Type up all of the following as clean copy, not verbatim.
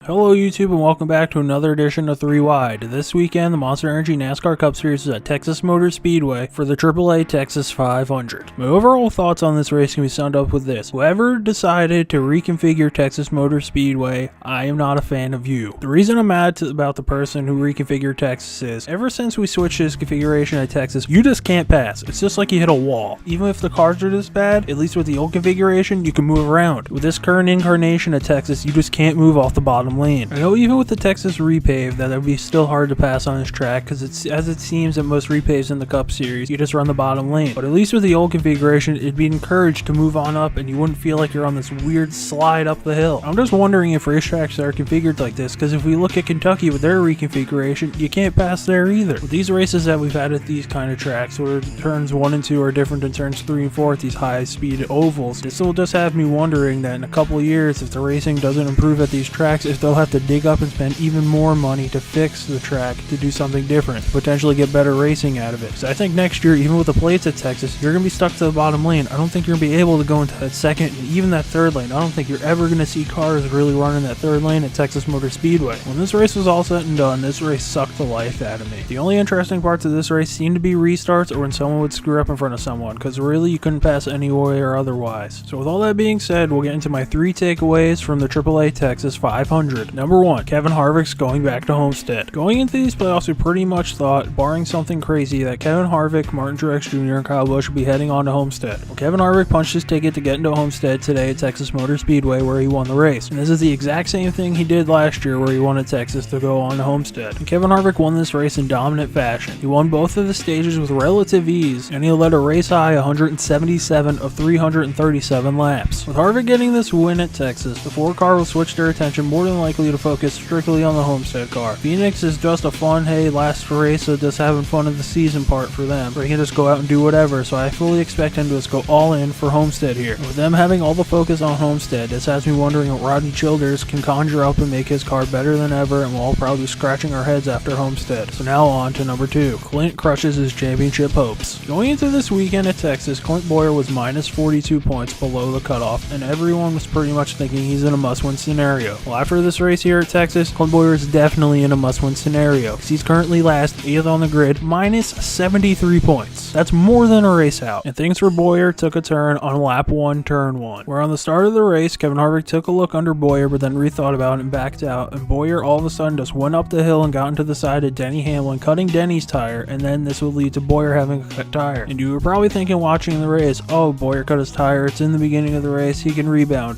Hello YouTube and welcome back to another edition of 3 Wide. This weekend, the Monster Energy NASCAR Cup Series is at Texas Motor Speedway for the AAA Texas 500. My overall thoughts on this race can be summed up with this. Whoever decided to reconfigure Texas Motor Speedway, I am not a fan of you. The reason I'm mad about the person who reconfigured Texas is, ever since we switched this configuration at Texas, you just can't pass. It's just like you hit a wall. Even if the cars are this bad, at least with the old configuration, you can move around. With this current incarnation at Texas, you just can't move off the bottom lane. I know even with the Texas repave that it would be still hard to pass on this track because it's as it seems that most repaves in the Cup Series, you just run the bottom lane. But at least with the old configuration, it'd be encouraged to move on up and you wouldn't feel like you're on this weird slide up the hill. I'm just wondering if racetracks are configured like this, because if we look at Kentucky with their reconfiguration, you can't pass there either. With these races that we've had at these kind of tracks where turns 1 and 2 are different than turns 3 and 4 at these high speed ovals, this will just have me wondering that in a couple of years, if the racing doesn't improve at these tracks, if they'll have to dig up and spend even more money to fix the track to do something different, to potentially get better racing out of it. So I think next year, even with the plates at Texas, you're going to be stuck to the bottom lane. I don't think you're going to be able to go into that second and even that third lane. I don't think you're ever going to see cars really running that third lane at Texas Motor Speedway. When this race was all said and done, this race sucked the life out of me. The only interesting parts of this race seemed to be restarts or when someone would screw up in front of someone, because really you couldn't pass any way or otherwise. So with all that being said, we'll get into my 3 takeaways from the AAA Texas 500. Number 1, Kevin Harvick's going back to Homestead. Going into these playoffs, we pretty much thought, barring something crazy, that Kevin Harvick, Martin Truex Jr., and Kyle Busch would be heading on to Homestead. Well, Kevin Harvick punched his ticket to get into Homestead today at Texas Motor Speedway where he won the race. And this is the exact same thing he did last year where he won at Texas to go on to Homestead. And Kevin Harvick won this race in dominant fashion. He won both of the stages with relative ease, and he led a race high 177 of 337 laps. With Harvick getting this win at Texas, the 4 car will switch their attention more than likely to focus strictly on the Homestead car. Phoenix is just a fun, hey, last race, so just having fun of the season part for them, where he can just go out and do whatever, so I fully expect him to just go all in for Homestead here. And with them having all the focus on Homestead, this has me wondering what Rodney Childers can conjure up and make his car better than ever, and we'll all probably be scratching our heads after Homestead. So now on to number 2. Clint crushes his championship hopes. Going into this weekend at Texas, Clint Bowyer was minus 42 points below the cutoff, and everyone was pretty much thinking he's in a must-win scenario. Well, after this race here at Texas, Clint Bowyer is definitely in a must-win scenario, because he's currently last, 8th on the grid, minus 73 points. That's more than a race out. And things for Bowyer took a turn on lap 1, turn 1. Where on the start of the race, Kevin Harvick took a look under Bowyer, but then rethought about it and backed out, and Bowyer all of a sudden just went up the hill and got into the side of Denny Hamlin, cutting Denny's tire, and then this would lead to Bowyer having a cut tire. And you were probably thinking watching the race, oh, Bowyer cut his tire, it's in the beginning of the race, he can rebound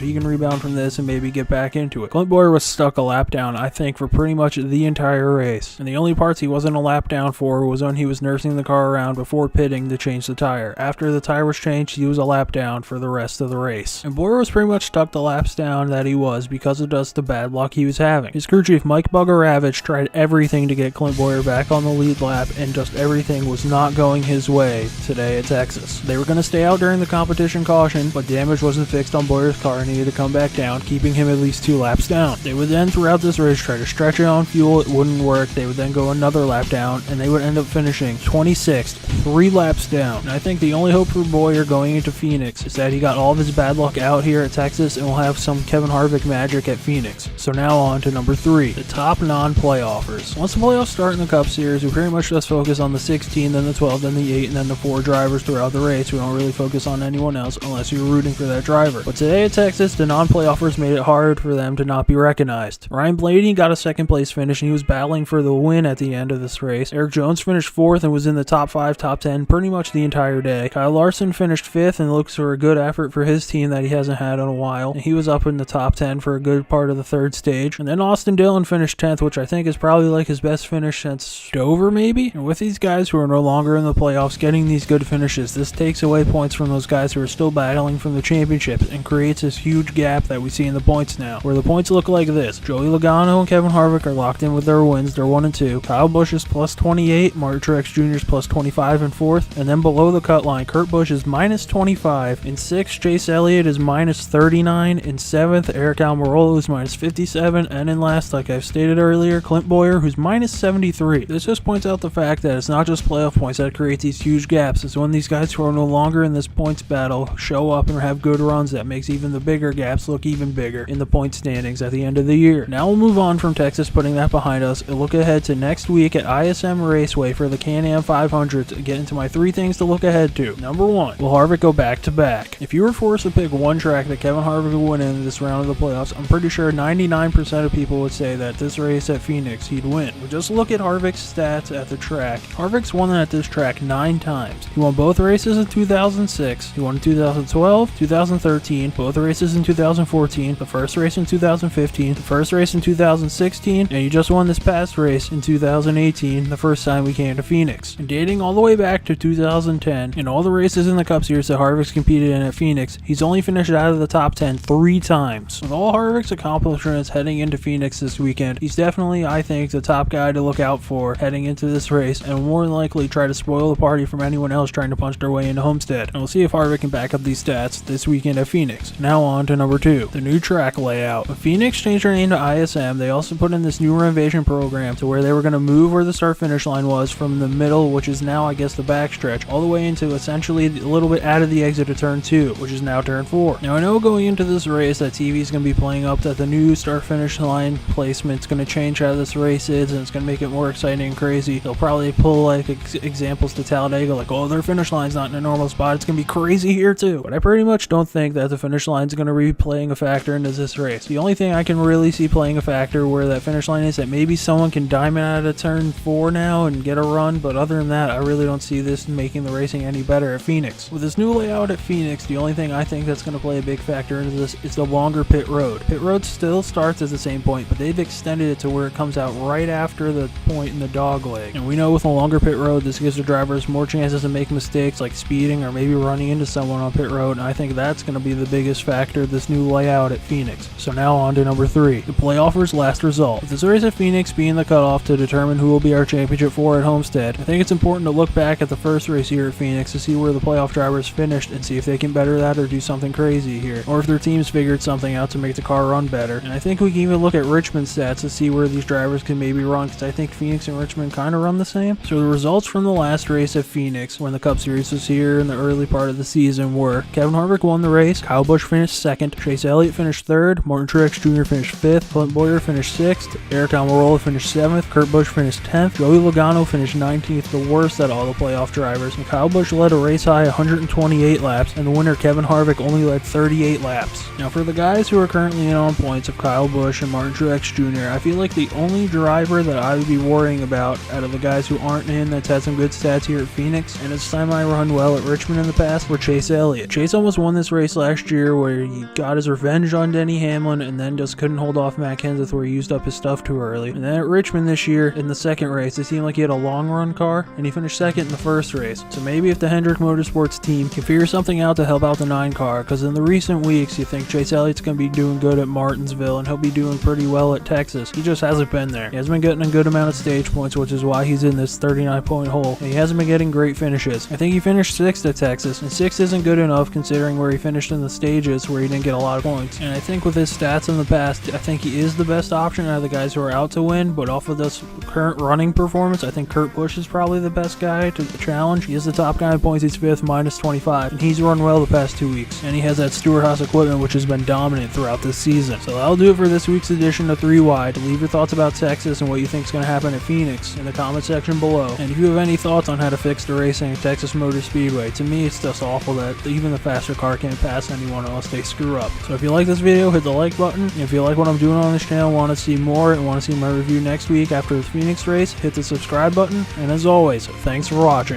from this and maybe get back into it. Clint Bowyer was stuck a lap down, I think, for pretty much the entire race. And the only parts he wasn't a lap down for was when he was nursing the car around before pitting to change the tire. After the tire was changed, he was a lap down for the rest of the race. And Bowyer was pretty much stuck the laps down that he was because of just the bad luck he was having. His crew chief Mike Bugaravich tried everything to get Clint Bowyer back on the lead lap, and just everything was not going his way today at Texas. They were going to stay out during the competition caution, but damage wasn't fixed on Bowyer's car and he had to come back down, keeping him at least 2 laps down. They would then throughout this race try to stretch it on fuel, it wouldn't work, they would then go another lap down, and they would end up finishing 26th, 3 laps down. And I think the only hope for Bowyer going into Phoenix is that he got all of his bad luck out here at Texas and will have some Kevin Harvick magic at Phoenix. So now on to number 3, the top non-playoffers. Once the playoffs start in the Cup Series, we pretty much just focus on the 16, then the 12, then the 8, and then the 4 drivers throughout the race. We don't really focus on anyone else unless you're rooting for that driver. But today at Texas, the non-playoffers made it hard for them to not be recognized. Ryan Blaney got a 2nd place finish and he was battling for the win at the end of this race. Eric Jones finished 4th and was in the top 5, top 10 pretty much the entire day. Kyle Larson finished 5th and looks for a good effort for his team that he hasn't had in a while, and he was up in the top 10 for a good part of the 3rd stage. And then Austin Dillon finished 10th, which I think is probably like his best finish since Dover maybe. And with these guys who are no longer in the playoffs getting these good finishes, this takes away points from those guys who are still battling from the championships and creates this huge gap that we see in the points now, where the points look like this. Joey Logano and Kevin Harvick are locked in with their wins, they're 1 and 2. Kyle Busch is plus 28, Martin Truex Jr. is plus 25 in 4th, and then below the cut line, Kurt Busch is minus 25 in 6th, Chase Elliott is minus 39 in 7th, Eric Almirola is minus 57, and in last, like I've stated earlier, Clint Bowyer, who's minus 73. This just points out the fact that it's not just playoff points that create these huge gaps, it's when these guys who are no longer in this points battle show up and have good runs that makes even the bigger gaps look even bigger in the point standings at the end end of the year. Now we'll move on from Texas, putting that behind us, and look ahead to next week at ISM Raceway for the Can-Am 500 to get into my 3 things to look ahead to. Number 1, will Harvick go back-to-back? If you were forced to pick one track that Kevin Harvick would win in this round of the playoffs, I'm pretty sure 99% of people would say that this race at Phoenix he'd win. But just look at Harvick's stats at the track. Harvick's won at this track 9 times. He won both races in 2006, he won in 2012, 2013, both races in 2014, the first race in 2015, the first race in 2016, and he just won this past race in 2018, the first time we came to Phoenix. And dating all the way back to 2010, in all the races in the Cup Series that Harvick's competed in at Phoenix, he's only finished out of the top 10 3 times. With all Harvick's accomplishments heading into Phoenix this weekend, he's definitely, I think, the top guy to look out for heading into this race, and more than likely try to spoil the party from anyone else trying to punch their way into Homestead. And we'll see if Harvick can back up these stats this weekend at Phoenix. Now on to number 2, the new track layout. When Phoenix changed their name to ISM, they also put in this new renovation program to where they were going to move where the start-finish line was from the middle, which is now I guess the backstretch, all the way into essentially a little bit out of the exit of turn 2, which is now turn 4. Now I know going into this race that TV is going to be playing up that the new start-finish line placement is going to change how this race is, and it's going to make it more exciting and crazy. They'll probably pull like examples to Talladega, like, oh, their finish line's not in a normal spot, it's going to be crazy here too. But I pretty much don't think that the finish line's going to be playing a factor into this race. The only thing I can really see playing a factor where that finish line is that maybe someone can diamond out of turn 4 now and get a run, but other than that, I really don't see this making the racing any better at Phoenix. With this new layout at Phoenix, the only thing I think that's going to play a big factor into this is the longer pit road. Pit road still starts at the same point, but they've extended it to where it comes out right after the point in the dog leg. And we know with a longer pit road, this gives the drivers more chances to make mistakes like speeding or maybe running into someone on pit road, and I think that's going to be the biggest factor of this new layout at Phoenix. So now on to number 3, the playoffers last result. With this race at Phoenix being the cutoff to determine who will be our championship 4 at Homestead, I think it's important to look back at the first race here at Phoenix to see where the playoff drivers finished and see if they can better that or do something crazy here, or if their teams figured something out to make the car run better. And I think we can even look at Richmond's stats to see where these drivers can maybe run, because I think Phoenix and Richmond kind of run the same. So the results from the last race at Phoenix when the Cup Series was here in the early part of the season were: Kevin Harvick won the race, Kyle Busch finished 2nd, Chase Elliott finished 3rd, Martin Truex Jr. finished 5th, Clint Bowyer finished 6th, Eric Almirola finished 7th, Kurt Busch finished 10th, Joey Logano finished 19th, the worst out of all the playoff drivers, and Kyle Busch led a race high 128 laps, and the winner Kevin Harvick only led 38 laps. Now for the guys who are currently in on points of Kyle Busch and Martin Truex Jr., I feel like the only driver that I would be worrying about out of the guys who aren't in that's had some good stats here at Phoenix and has semi-run well at Richmond in the past were Chase Elliott. Chase almost won this race last year where he got his revenge on Denny Hamlin and then just couldn't hold off Matt Kenseth where he used up his stuff too early. And then at Richmond this year in the second race, it seemed like he had a long run car and he finished 2nd in the first race. So maybe if the Hendrick Motorsports team can figure something out to help out the 9 car, because in the recent weeks you think Chase Elliott's going to be doing good at Martinsville and he'll be doing pretty well at Texas. He just hasn't been there. He hasn't been getting a good amount of stage points, which is why he's in this 39-point hole, and he hasn't been getting great finishes. I think he finished 6th at Texas, and 6th isn't good enough considering where he finished in the stages where he didn't get a lot of points. And I think with his stats in the past, I think he is the best option out of the guys who are out to win, but off of this current running performance, I think Kurt Busch is probably the best guy to challenge. He is the top guy in points, he's 5th, minus 25, and he's run well the past 2 weeks. And he has that Stewart-Haas equipment which has been dominant throughout this season. So that'll do it for this week's edition of 3 Wide. Leave your thoughts about Texas and what you think is going to happen at Phoenix in the comment section below. And if you have any thoughts on how to fix the racing at Texas Motor Speedway, to me it's just awful that even the faster car can't pass anyone unless they screw up. So if you like this video, hit the like button. And if you like what I'm doing on this channel, want to see more, and want to see my review next week after the Phoenix race, hit the subscribe button. And as always, thanks for watching.